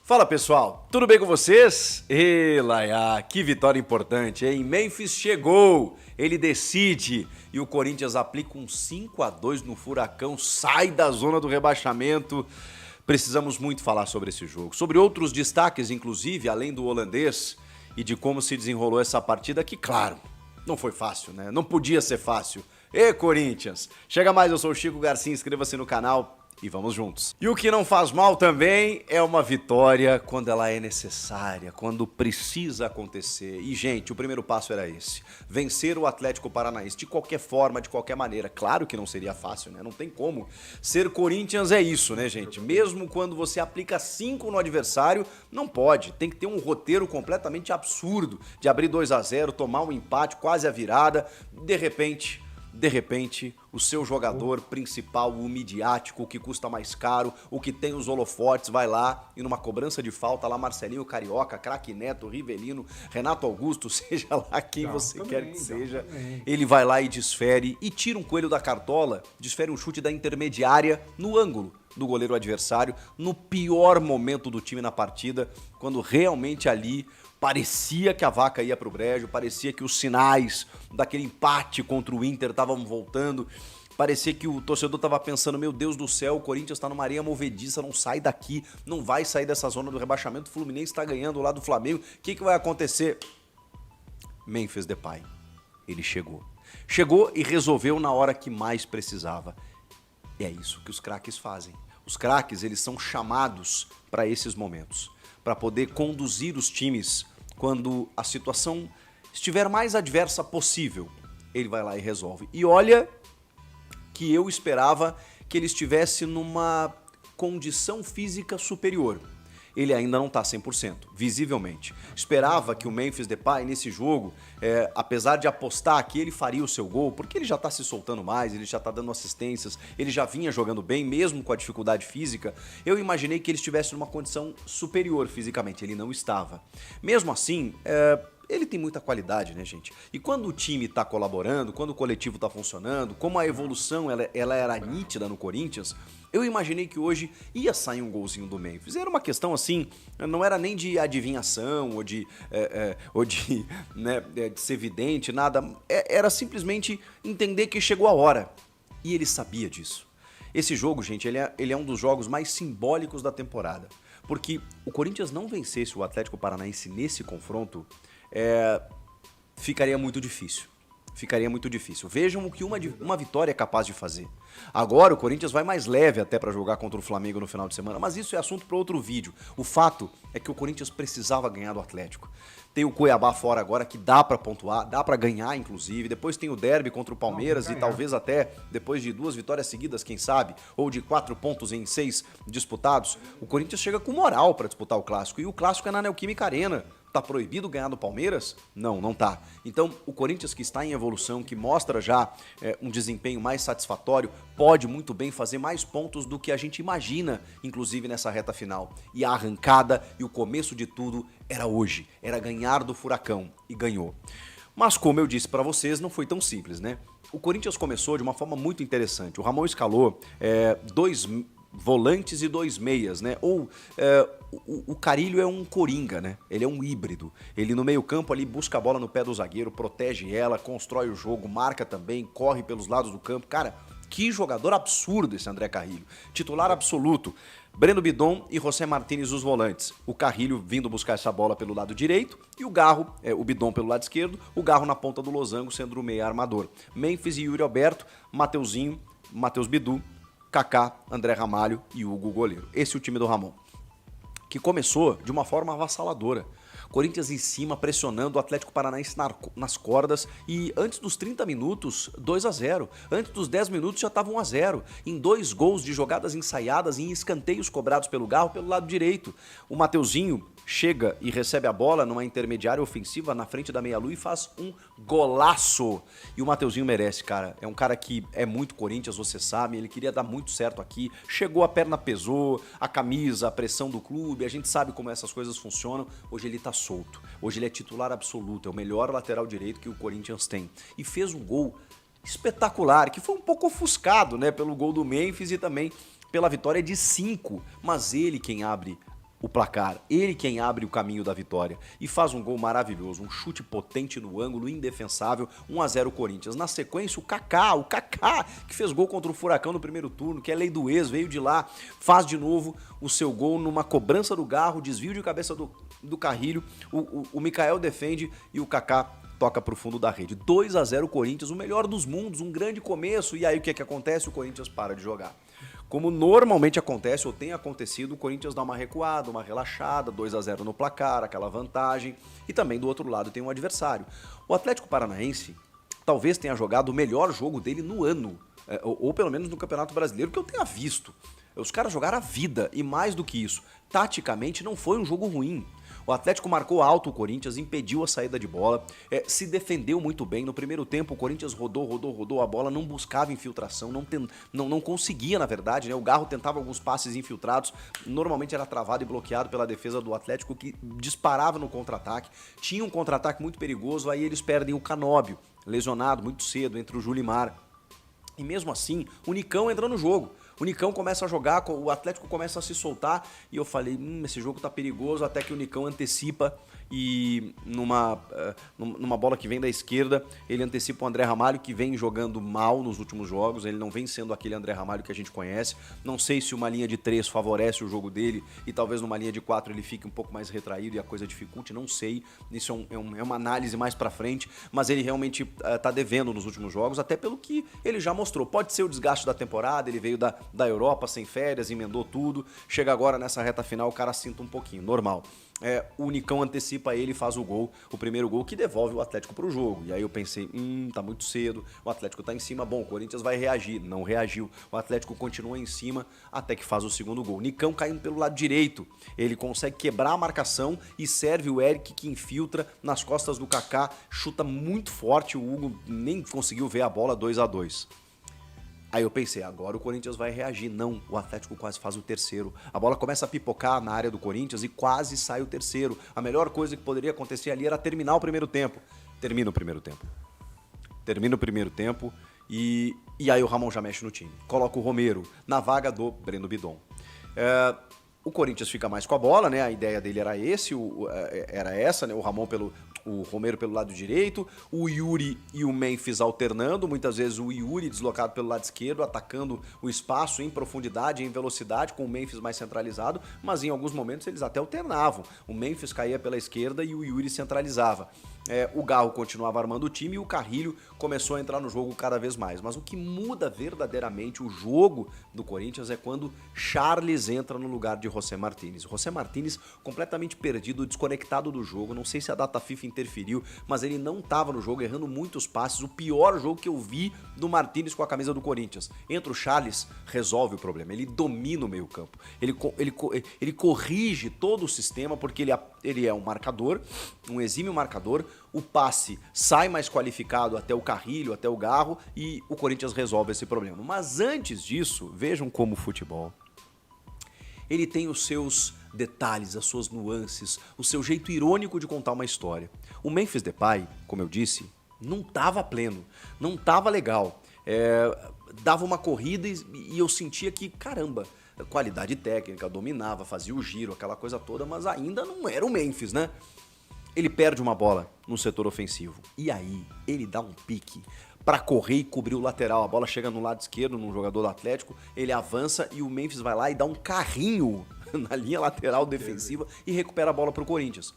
Fala pessoal, tudo bem com vocês? Laia, que vitória importante, hein? Memphis chegou, ele decide e o Corinthians aplica um 5-2 no Furacão, sai da zona do rebaixamento. Precisamos muito falar sobre esse jogo, sobre outros destaques, inclusive, além do holandês e de como se desenrolou essa partida, que claro, não foi fácil, né? Não podia ser fácil. Corinthians, chega mais, eu sou o Chico Garcia, inscreva-se no canal. E vamos juntos. E o que não faz mal também é uma vitória quando ela é necessária, quando precisa acontecer. E, gente, o primeiro passo era esse. Vencer o Atlético Paranaense de qualquer forma, de qualquer maneira. Claro que não seria fácil, né? Não tem como. Ser Corinthians é isso, né, gente? Mesmo quando você aplica 5 no adversário, não pode. Tem que ter um roteiro completamente absurdo de abrir 2-0, tomar um empate, quase a virada. De repente, o seu jogador principal, o midiático, o que custa mais caro, o que tem os holofotes, vai lá e numa cobrança de falta lá, Marcelinho Carioca, Craque Neto, Rivelino, Renato Augusto, seja lá quem você quer que seja, ele vai lá e desfere e tira um coelho da cartola, desfere um chute da intermediária no ângulo do goleiro adversário, no pior momento do time na partida, quando realmente ali parecia que a vaca ia pro brejo, parecia que os sinais daquele empate contra o Inter estavam voltando, parecia que o torcedor estava pensando, meu Deus do céu, o Corinthians está numa areia movediça, não sai daqui, não vai sair dessa zona do rebaixamento, o Fluminense está ganhando lá do Flamengo, o que vai acontecer? Memphis Depay, ele chegou. Chegou e resolveu na hora que mais precisava. E é isso que os craques fazem. Os craques, eles são chamados para esses momentos, para poder conduzir os times quando a situação estiver mais adversa possível. Ele vai lá e resolve. E olha que eu esperava que ele estivesse numa condição física superior. Ele ainda não está 100%, visivelmente. Esperava que o Memphis Depay nesse jogo, apesar de apostar que ele faria o seu gol, porque ele já está se soltando mais, ele já está dando assistências, ele já vinha jogando bem, mesmo com a dificuldade física, eu imaginei que ele estivesse numa condição superior fisicamente, ele não estava. Mesmo assim, ele tem muita qualidade, né, gente? E quando o time tá colaborando, quando o coletivo tá funcionando, como a evolução ela era nítida no Corinthians, eu imaginei que hoje ia sair um golzinho do Memphis. Era uma questão assim, não era nem de adivinhação ou de ser vidente, nada. Era simplesmente entender que chegou a hora. E ele sabia disso. Esse jogo, gente, ele é um dos jogos mais simbólicos da temporada. Porque o Corinthians não vencesse o Atlético Paranaense nesse confronto, ficaria muito difícil. Vejam o que uma vitória é capaz de fazer. Agora o Corinthians vai mais leve até para jogar contra o Flamengo no final de semana, mas isso é assunto para outro vídeo. O fato é que o Corinthians precisava ganhar do Atlético. Tem o Cuiabá fora agora que dá para pontuar, dá para ganhar inclusive. Depois tem o derby contra o Palmeiras e talvez até depois de 2 vitórias seguidas, quem sabe, ou de 4 pontos em 6 disputados, o Corinthians chega com moral para disputar o clássico. E o clássico é na Neoquímica Arena. Tá proibido ganhar do Palmeiras? Não tá. Então, o Corinthians que está em evolução, que mostra já um desempenho mais satisfatório, pode muito bem fazer mais pontos do que a gente imagina, inclusive nessa reta final. E a arrancada e o começo de tudo era hoje, era ganhar do Furacão, e ganhou. Mas como eu disse para vocês, não foi tão simples, né? O Corinthians começou de uma forma muito interessante. O Ramon escalou 2 volantes e 2 meias, né? Ou o Carrilho é um coringa, né? Ele é um híbrido. Ele no meio-campo ali busca a bola no pé do zagueiro, protege ela, constrói o jogo, marca também, corre pelos lados do campo. Cara, que jogador absurdo esse André Carrilho. Titular absoluto. Breno Bidon e José Martínez os volantes. O Carrilho vindo buscar essa bola pelo lado direito e o Garro, o Bidon pelo lado esquerdo, o Garro na ponta do losango sendo o meia armador. Memphis e Yuri Alberto, Mateuzinho, Matheus Bidu, Kaká, André Ramalho e Hugo goleiro. Esse é o time do Ramon, que começou de uma forma avassaladora. Corinthians em cima, pressionando o Atlético Paranaense nas cordas e antes dos 30 minutos, 2-0. Antes dos 10 minutos já estava 1-0. Em 2 gols de jogadas ensaiadas e em escanteios cobrados pelo Garro pelo lado direito. O Mateuzinho chega e recebe a bola numa intermediária ofensiva na frente da meia-lua e faz um golaço. E o Mateuzinho merece, cara. É um cara que é muito Corinthians, você sabe. Ele queria dar muito certo aqui. Chegou, a perna pesou, a camisa, a pressão do clube. A gente sabe como essas coisas funcionam. Hoje ele tá solto. Hoje ele é titular absoluto. É o melhor lateral direito que o Corinthians tem. E fez um gol espetacular, que foi um pouco ofuscado, né, pelo gol do Memphis e também pela vitória de 5. Mas ele quem abre o placar, ele quem abre o caminho da vitória e faz um gol maravilhoso, um chute potente no ângulo, indefensável, 1-0 Corinthians. Na sequência, o Kaká, que fez gol contra o Furacão no primeiro turno, que é lei do ex, veio de lá, faz de novo o seu gol numa cobrança do Garro, desvio de cabeça do Carrilho, o Mikael defende e o Kaká toca pro fundo da rede. 2-0 Corinthians, o melhor dos mundos, um grande começo, e aí o que acontece? O Corinthians para de jogar. Como normalmente acontece ou tem acontecido, o Corinthians dá uma recuada, uma relaxada, 2-0 no placar, aquela vantagem, e também do outro lado tem um adversário. O Atlético Paranaense talvez tenha jogado o melhor jogo dele no ano, ou pelo menos no Campeonato Brasileiro, que eu tenha visto. Os caras jogaram a vida, e mais do que isso, taticamente não foi um jogo ruim. O Atlético marcou alto o Corinthians, impediu a saída de bola, se defendeu muito bem. No primeiro tempo o Corinthians rodou a bola, não buscava infiltração, não conseguia na verdade, né? O Garro tentava alguns passes infiltrados, normalmente era travado e bloqueado pela defesa do Atlético, que disparava no contra-ataque. Tinha um contra-ataque muito perigoso, aí eles perdem o Canóbio, lesionado muito cedo, entre o Julimar. E mesmo assim, o Nicão entra no jogo. O Nicão começa a jogar, o Atlético começa a se soltar e eu falei, esse jogo tá perigoso, até que o Nicão antecipa e numa bola que vem da esquerda, ele antecipa o André Ramalho, que vem jogando mal nos últimos jogos, ele não vem sendo aquele André Ramalho que a gente conhece. Não sei se uma linha de 3 favorece o jogo dele e talvez numa linha de 4 ele fique um pouco mais retraído e a coisa dificulte, não sei. Isso é uma análise mais pra frente, mas ele realmente tá devendo nos últimos jogos, até pelo que ele já mostrou. Pode ser o desgaste da temporada, ele veio da Europa sem férias, emendou tudo, chega agora nessa reta final, o cara sinta um pouquinho, normal. O Nicão antecipa ele e faz o gol, o primeiro gol que devolve o Atlético pro jogo. E aí eu pensei, tá muito cedo, o Atlético tá em cima, bom, o Corinthians vai reagir. Não reagiu, o Atlético continua em cima até que faz o segundo gol. Nicão caindo pelo lado direito, ele consegue quebrar a marcação e serve o Eric, que infiltra nas costas do Kaká, chuta muito forte, o Hugo nem conseguiu ver a bola, 2-2. Aí eu pensei, agora o Corinthians vai reagir. Não, o Atlético quase faz o terceiro. A bola começa a pipocar na área do Corinthians e quase sai o terceiro. A melhor coisa que poderia acontecer ali era terminar o primeiro tempo. Termina o primeiro tempo e aí o Ramon já mexe no time. Coloca o Romero na vaga do Breno Bidon. O Corinthians fica mais com a bola, né? A ideia dele era essa, né? O Romero pelo lado direito, o Yuri e o Memphis alternando, muitas vezes o Yuri deslocado pelo lado esquerdo, atacando o espaço em profundidade, em velocidade, com o Memphis mais centralizado, mas em alguns momentos eles até alternavam. O Memphis caía pela esquerda e o Yuri centralizava. O Garro continuava armando o time e o Carrilho começou a entrar no jogo cada vez mais. Mas o que muda verdadeiramente o jogo do Corinthians é quando Charles entra no lugar de José Martínez. José Martínez completamente perdido, desconectado do jogo. Não sei se a data FIFA interferiu, mas ele não estava no jogo, errando muitos passes. O pior jogo que eu vi do Martínez com a camisa do Corinthians. Entra o Charles, resolve o problema. Ele domina o meio campo. Ele corrige todo o sistema porque ele é um marcador, um exímio marcador. O passe sai mais qualificado até o Carrilho, até o Garro, e o Corinthians resolve esse problema. Mas antes disso, vejam como o futebol, ele tem os seus detalhes, as suas nuances, o seu jeito irônico de contar uma história. O Memphis Depay, como eu disse, não estava pleno, não estava legal. Dava uma corrida e eu sentia que, caramba, qualidade técnica, dominava, fazia o giro, aquela coisa toda, mas ainda não era o Memphis, né? Ele perde uma bola no setor ofensivo. E aí, ele dá um pique para correr e cobrir o lateral. A bola chega no lado esquerdo, num jogador do Atlético, ele avança e o Memphis vai lá e dá um carrinho na linha lateral defensiva e recupera a bola pro Corinthians.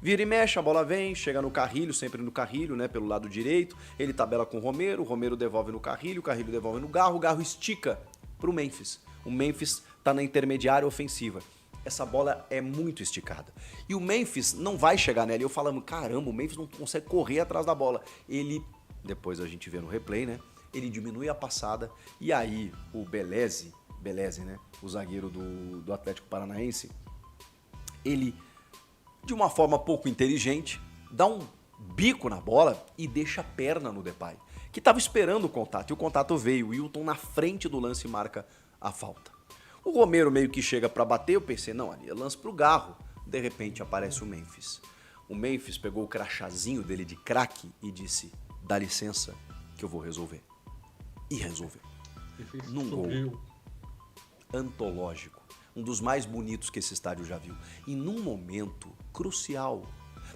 Vira e mexe, a bola vem, chega no Carrilho, sempre no Carrilho, né, pelo lado direito. Ele tabela com o Romero devolve no Carrilho, o Carrilho devolve no Garro, o Garro estica pro Memphis. O Memphis tá na intermediária ofensiva. Essa bola é muito esticada. E o Memphis não vai chegar nela. E eu falando, caramba, o Memphis não consegue correr atrás da bola. Ele, depois a gente vê no replay, né? Ele diminui a passada e aí o Beleze, né? O zagueiro do Atlético Paranaense, ele, de uma forma pouco inteligente, dá um bico na bola e deixa a perna no Depay, que estava esperando o contato. E o contato veio. O Wilton na frente do lance marca a falta. O Romero meio que chega pra bater, eu pensei, não, ali é lance pro Garro. De repente aparece o Memphis. O Memphis pegou o crachazinho dele de craque e disse, dá licença que eu vou resolver. E resolveu. Num gol antológico. um dos mais bonitos que esse estádio já viu. E num momento crucial,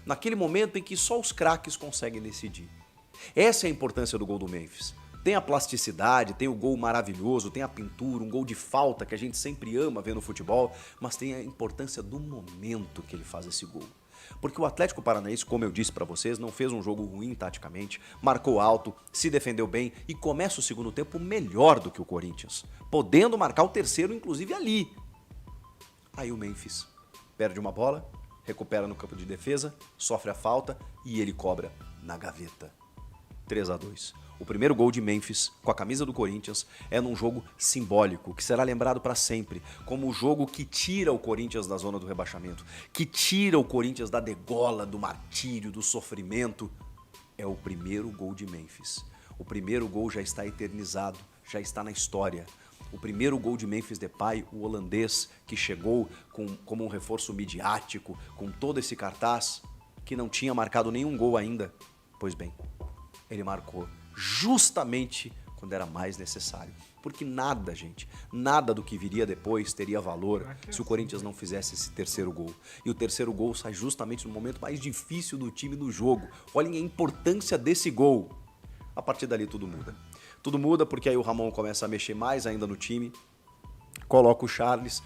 naquele momento em que só os craques conseguem decidir. Essa é a importância do gol do Memphis. Tem a plasticidade, tem o gol maravilhoso, tem a pintura, um gol de falta que a gente sempre ama ver no futebol, mas tem a importância do momento que ele faz esse gol. Porque o Atlético Paranaense, como eu disse pra vocês, não fez um jogo ruim taticamente, marcou alto, se defendeu bem e começa o segundo tempo melhor do que o Corinthians, podendo marcar o terceiro inclusive ali. Aí o Memphis perde uma bola, recupera no campo de defesa, sofre a falta e ele cobra na gaveta. 3-2. O primeiro gol de Memphis com a camisa do Corinthians é num jogo simbólico, que será lembrado para sempre como o jogo que tira o Corinthians da zona do rebaixamento, que tira o Corinthians da degola, do martírio, do sofrimento. É o primeiro gol de Memphis. O primeiro gol já está eternizado, já está na história. O primeiro gol de Memphis Depay, o holandês, que chegou como um reforço midiático, com todo esse cartaz, que não tinha marcado nenhum gol ainda. Pois bem, ele marcou justamente quando era mais necessário. Porque nada, gente, nada do que viria depois teria valor se o Corinthians não fizesse esse terceiro gol. E o terceiro gol sai justamente no momento mais difícil do time no jogo. Olhem a importância desse gol. A partir dali tudo muda. Tudo muda porque aí o Ramon começa a mexer mais ainda no time. Coloca o Charles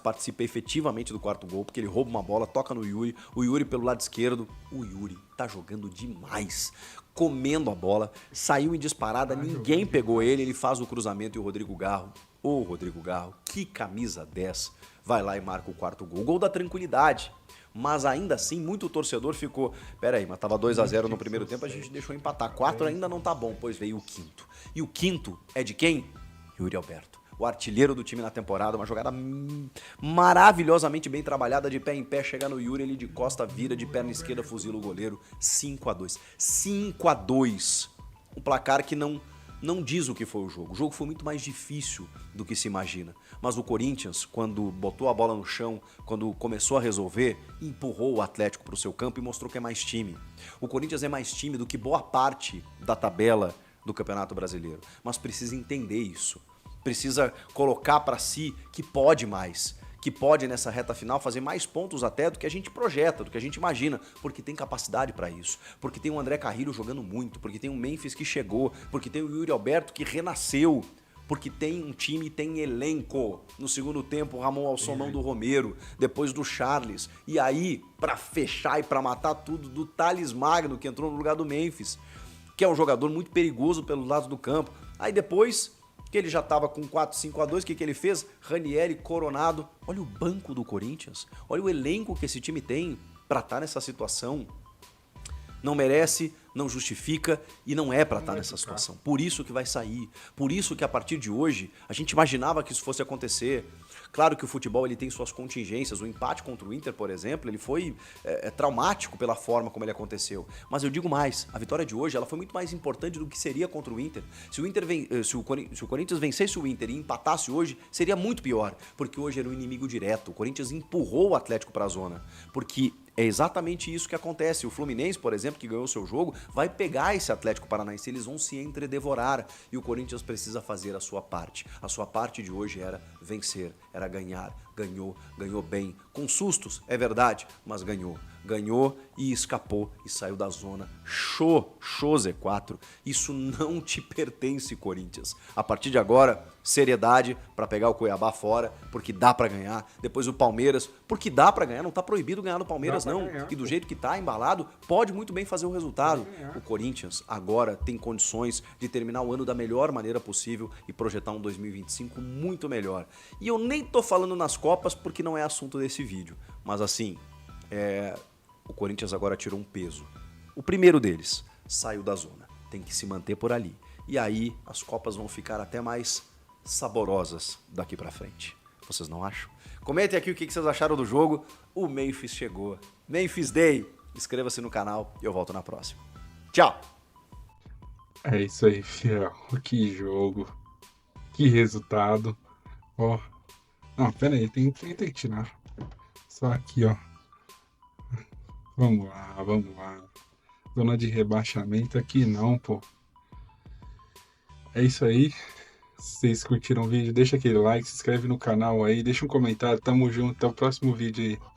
participa efetivamente do quarto gol, porque ele rouba uma bola, toca no Yuri, o Yuri pelo lado esquerdo, o Yuri tá jogando demais, comendo a bola, saiu em disparada, ninguém pegou ele faz o cruzamento e o Rodrigo Garro, que camisa 10, vai lá e marca o quarto gol, gol da tranquilidade. Mas ainda assim, muito torcedor ficou, peraí, mas tava 2-0 no primeiro tempo, a gente deixou empatar, 4 ainda não tá bom, pois veio o quinto. E o quinto é de quem? Yuri Alberto. O artilheiro do time na temporada, uma jogada maravilhosamente bem trabalhada, de pé em pé, chega no Yuri, ele de costa vira, de perna esquerda fuzila o goleiro, 5-2. 5-2. Um placar que não diz o que foi o jogo. O jogo foi muito mais difícil do que se imagina. Mas o Corinthians, quando botou a bola no chão, quando começou a resolver, empurrou o Atlético para o seu campo e mostrou que é mais time. O Corinthians é mais time do que boa parte da tabela do Campeonato Brasileiro. Mas precisa entender isso. Precisa colocar para si que pode mais, que pode nessa reta final fazer mais pontos até do que a gente projeta, do que a gente imagina, porque tem capacidade para isso, porque tem o André Carrillo jogando muito, porque tem o Memphis que chegou, porque tem o Yuri Alberto que renasceu, porque tem um time, tem elenco. No segundo tempo, o Ramon alçou mão do Romero, depois do Charles, e aí, para fechar e para matar tudo, do Thales Magno, que entrou no lugar do Memphis, que é um jogador muito perigoso pelos lados do campo. Aí depois que ele já estava com 4-5-2, o que ele fez? Ranieri, Coronado. Olha o banco do Corinthians, olha o elenco que esse time tem para estar nessa situação. Não merece, não justifica e não é para estar nessa situação. Por isso que vai sair, por isso que a partir de hoje a gente imaginava que isso fosse acontecer. Claro que o futebol ele tem suas contingências, o empate contra o Inter, por exemplo, ele foi traumático pela forma como ele aconteceu. Mas eu digo mais, a vitória de hoje ela foi muito mais importante do que seria contra o Inter. Se o Corinthians vencesse o Inter e empatasse hoje, seria muito pior, porque hoje era um inimigo direto. O Corinthians empurrou o Atlético para a zona, porque é exatamente isso que acontece. O Fluminense, por exemplo, que ganhou o seu jogo, vai pegar esse Atlético Paranaense, eles vão se entredevorar e o Corinthians precisa fazer a sua parte. A sua parte de hoje era vencer, era ganhar. Ganhou bem, com sustos, é verdade, mas ganhou e escapou e saiu da zona. Show Z4. Isso não te pertence, Corinthians. A partir de agora, seriedade para pegar o Cuiabá fora, porque dá para ganhar. Depois o Palmeiras, porque dá para ganhar, não tá proibido ganhar no Palmeiras não. E do jeito que tá embalado, pode muito bem fazer o resultado. O Corinthians agora tem condições de terminar o ano da melhor maneira possível e projetar um 2025 muito melhor. E eu nem tô falando nas Copas porque não é assunto desse vídeo, mas assim, o Corinthians agora tirou um peso. O primeiro deles saiu da zona, tem que se manter por ali. E aí as Copas vão ficar até mais saborosas daqui pra frente. Vocês não acham? Comentem aqui o que vocês acharam do jogo. O Memphis chegou. Memphis Day. Inscreva-se no canal e eu volto na próxima. Tchau! É isso aí, fiel. Que jogo. Que resultado. Ó. Não, pera aí, tem que tirar. Só aqui, ó. Vamos lá. Zona de rebaixamento aqui não, pô. É isso aí. Se vocês curtiram o vídeo, deixa aquele like, se inscreve no canal aí, deixa um comentário. Tamo junto, até o próximo vídeo aí.